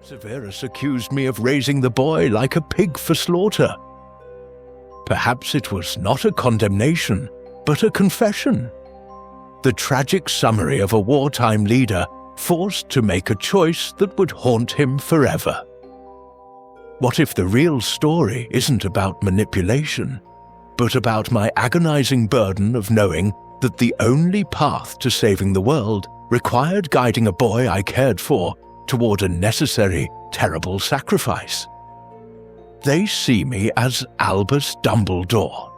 Severus accused me of raising the boy like a pig for slaughter. Perhaps it was not a condemnation, but a confession. The tragic summary of a wartime leader forced to make a choice that would haunt him forever. What if the real story isn't about manipulation, but about my agonizing burden of knowing that the only path to saving the world required guiding a boy I cared for toward a necessary, terrible sacrifice? They see me as Albus Dumbledore,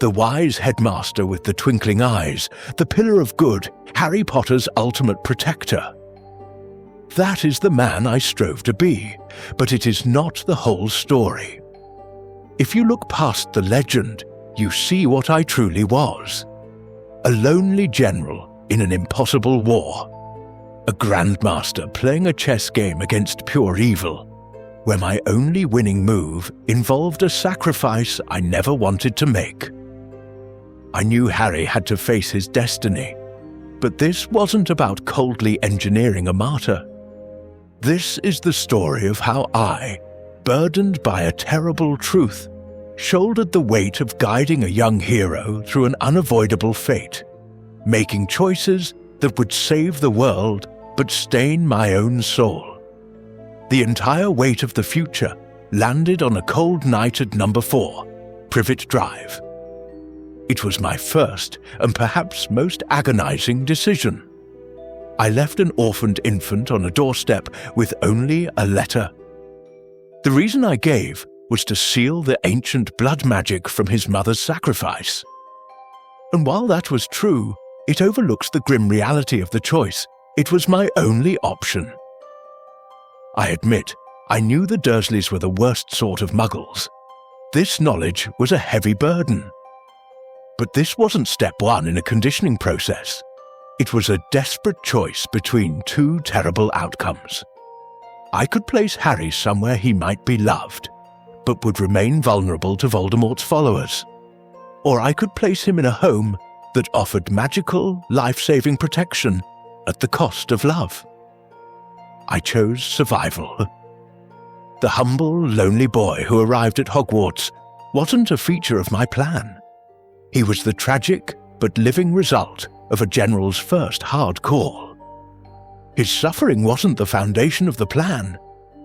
the wise headmaster with the twinkling eyes, the pillar of good, Harry Potter's ultimate protector. That is the man I strove to be, but it is not the whole story. If you look past the legend, you see what I truly was. A lonely general in an impossible war. A grandmaster playing a chess game against pure evil, where my only winning move involved a sacrifice I never wanted to make. I knew Harry had to face his destiny, but this wasn't about coldly engineering a martyr. This is the story of how I, burdened by a terrible truth, shouldered the weight of guiding a young hero through an unavoidable fate, making choices that would save the world but stain my own soul. The entire weight of the future landed on a cold night at number 4, Privet Drive. It was my first and perhaps most agonizing decision. I left an orphaned infant on a doorstep with only a letter. The reason I gave was to seal the ancient blood magic from his mother's sacrifice. And while that was true, it overlooks the grim reality of the choice. It was my only option. I admit, I knew the Dursleys were the worst sort of muggles. This knowledge was a heavy burden. But this wasn't step 1 in a conditioning process. It was a desperate choice between 2 terrible outcomes. I could place Harry somewhere he might be loved, but would remain vulnerable to Voldemort's followers. Or I could place him in a home that offered magical, life-saving protection at the cost of love. I chose survival. The humble, lonely boy who arrived at Hogwarts wasn't a feature of my plan. He was the tragic but living result of a general's first hard call. His suffering wasn't the foundation of the plan.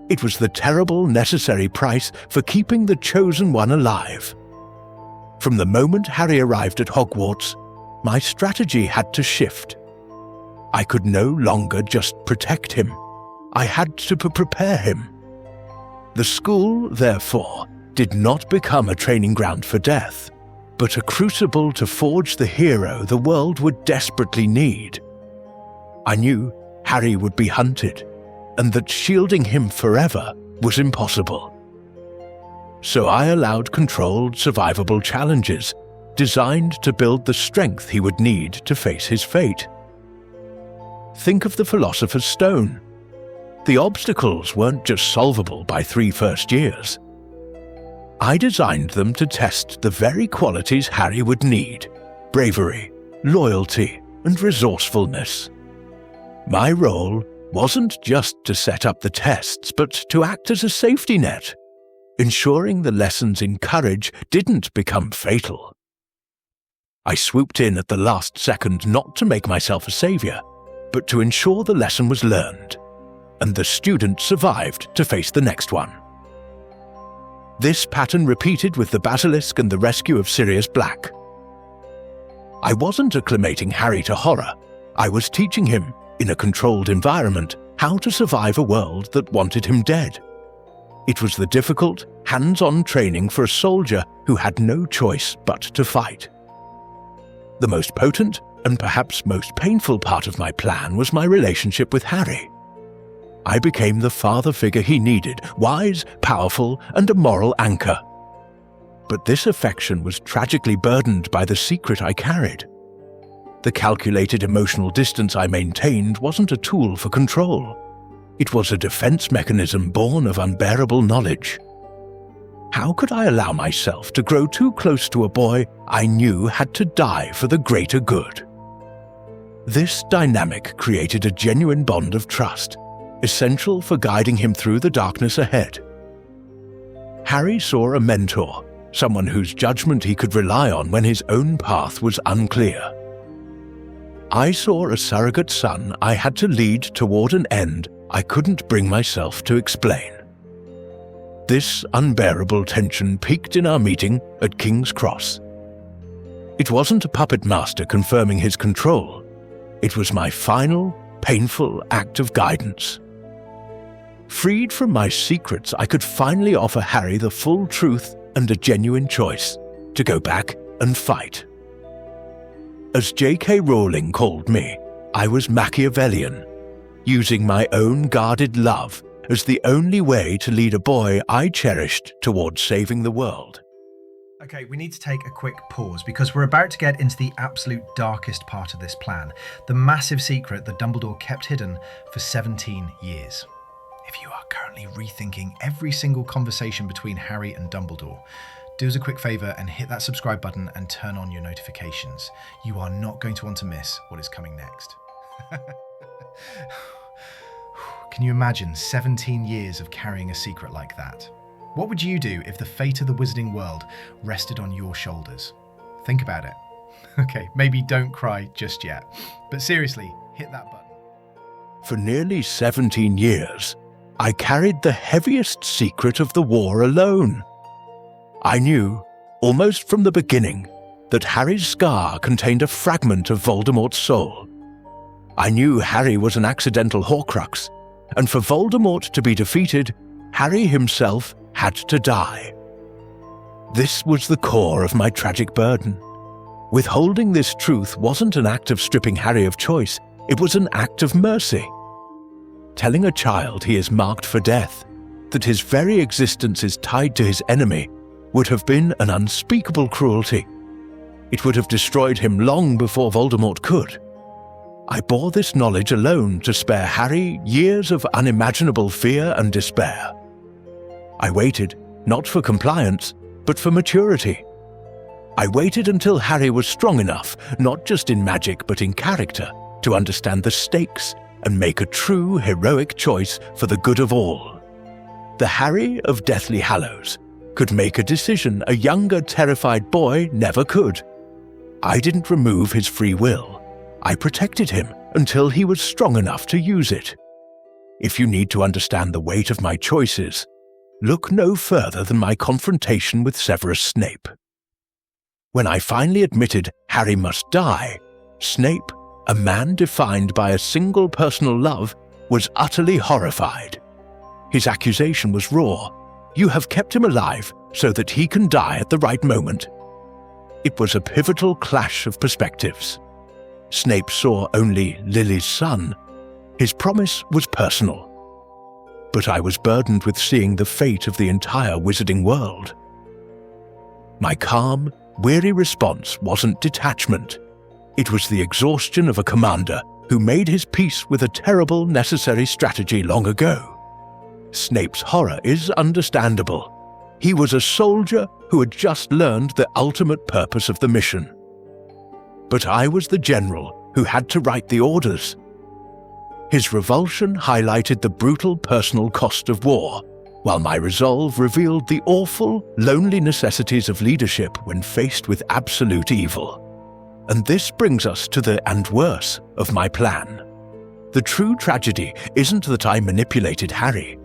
It was the terrible, necessary price for keeping the chosen one alive. From the moment Harry arrived at Hogwarts, my strategy had to shift. I could no longer just protect him. I had to prepare him. The school, therefore, did not become a training ground for death, but a crucible to forge the hero the world would desperately need. I knew Harry would be hunted, and that shielding him forever was impossible. So I allowed controlled, survivable challenges designed to build the strength he would need to face his fate. Think of the Philosopher's Stone. The obstacles weren't just solvable by 3 first years. I designed them to test the very qualities Harry would need: bravery, loyalty, and resourcefulness. My role wasn't just to set up the tests, but to act as a safety net, ensuring the lessons in courage didn't become fatal. I swooped in at the last second not to make myself a savior, but to ensure the lesson was learned, and the student survived to face the next one. This pattern repeated with the Basilisk and the rescue of Sirius Black. I wasn't acclimating Harry to horror. I was teaching him, in a controlled environment, how to survive a world that wanted him dead. It was the difficult, hands-on training for a soldier who had no choice but to fight. The most potent and perhaps most painful part of my plan was my relationship with Harry. I became the father figure he needed, wise, powerful, and a moral anchor. But this affection was tragically burdened by the secret I carried. The calculated emotional distance I maintained wasn't a tool for control. It was a defense mechanism born of unbearable knowledge. How could I allow myself to grow too close to a boy I knew had to die for the greater good? This dynamic created a genuine bond of trust, essential for guiding him through the darkness ahead. Harry saw a mentor, someone whose judgment he could rely on when his own path was unclear. I saw a surrogate son I had to lead toward an end I couldn't bring myself to explain. This unbearable tension peaked in our meeting at King's Cross. It wasn't a puppet master confirming his control. It was my final, painful act of guidance. Freed from my secrets, I could finally offer Harry the full truth and a genuine choice to go back and fight. As J.K. Rowling called me, I was Machiavellian, using my own guarded love as the only way to lead a boy I cherished towards saving the world. Okay, we need to take a quick pause because we're about to get into the absolute darkest part of this plan, the massive secret that Dumbledore kept hidden for 17 years. If you are currently rethinking every single conversation between Harry and Dumbledore, do us a quick favour and hit that subscribe button and turn on your notifications. You are not going to want to miss what is coming next. Can you imagine 17 years of carrying a secret like that? What would you do if the fate of the wizarding world rested on your shoulders? Think about it. Okay, maybe don't cry just yet. But seriously, hit that button. For nearly 17 years, I carried the heaviest secret of the war alone. I knew, almost from the beginning, that Harry's scar contained a fragment of Voldemort's soul. I knew Harry was an accidental Horcrux, and for Voldemort to be defeated, Harry himself had to die. This was the core of my tragic burden. Withholding this truth wasn't an act of stripping Harry of choice, it was an act of mercy. Telling a child he is marked for death, that his very existence is tied to his enemy, would have been an unspeakable cruelty. It would have destroyed him long before Voldemort could. I bore this knowledge alone to spare Harry years of unimaginable fear and despair. I waited, not for compliance, but for maturity. I waited until Harry was strong enough, not just in magic but in character, to understand the stakes and make a true heroic choice for the good of all. The Harry of Deathly Hallows could make a decision a younger, terrified boy never could. I didn't remove his free will. I protected him until he was strong enough to use it. If you need to understand the weight of my choices, look no further than my confrontation with Severus Snape. When I finally admitted Harry must die, Snape, a man defined by a single personal love, was utterly horrified. His accusation was raw. You have kept him alive so that he can die at the right moment. It was a pivotal clash of perspectives. Snape saw only Lily's son. His promise was personal. But I was burdened with seeing the fate of the entire wizarding world. My calm, weary response wasn't detachment. It was the exhaustion of a commander who made his peace with a terrible necessary strategy long ago. Snape's horror is understandable. He was a soldier who had just learned the ultimate purpose of the mission. But I was the general who had to write the orders. His revulsion highlighted the brutal personal cost of war, while my resolve revealed the awful, lonely necessities of leadership when faced with absolute evil. And this brings us to the and worse of my plan. The true tragedy isn't that I manipulated Harry.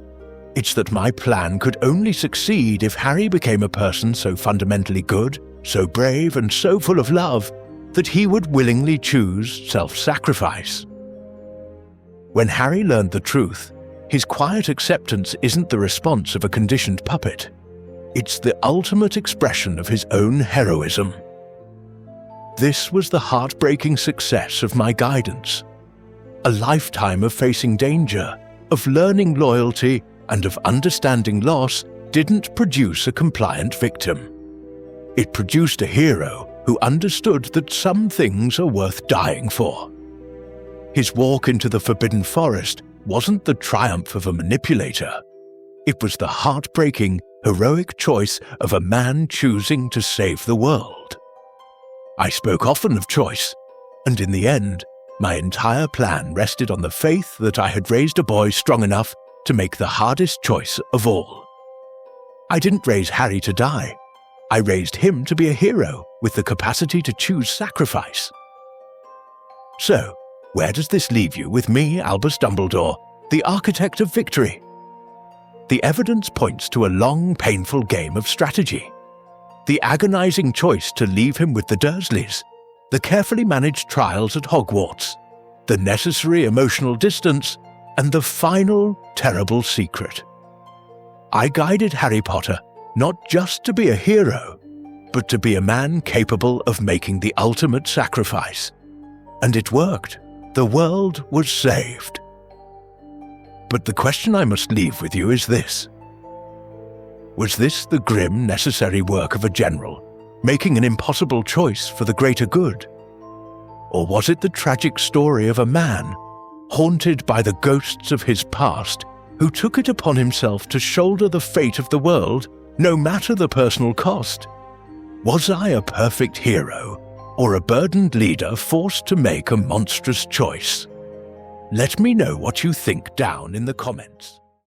It's that my plan could only succeed if Harry became a person so fundamentally good, so brave, and so full of love that he would willingly choose self-sacrifice. When Harry learned the truth, his quiet acceptance isn't the response of a conditioned puppet. It's the ultimate expression of his own heroism. This was the heartbreaking success of my guidance. A lifetime of facing danger, of learning loyalty, and of understanding loss didn't produce a compliant victim. It produced a hero who understood that some things are worth dying for. His walk into the Forbidden Forest wasn't the triumph of a manipulator. It was the heartbreaking, heroic choice of a man choosing to save the world. I spoke often of choice, and in the end, My entire plan rested on the faith that I had raised a boy strong enough to make the hardest choice of all. I didn't raise Harry to die. I raised him to be a hero with the capacity to choose sacrifice. So, where does this leave you with me, Albus Dumbledore, the architect of victory? The evidence points to a long, painful game of strategy. The agonizing choice to leave him with the Dursleys, the carefully managed trials at Hogwarts, the necessary emotional distance, and the final, terrible secret. I guided Harry Potter not just to be a hero, but to be a man capable of making the ultimate sacrifice. And it worked. The world was saved. But the question I must leave with you is this. Was this the grim, necessary work of a general, making an impossible choice for the greater good? Or was it the tragic story of a man, haunted by the ghosts of his past, who took it upon himself to shoulder the fate of the world, no matter the personal cost? Was I a perfect hero, or a burdened leader forced to make a monstrous choice? Let me know what you think down in the comments.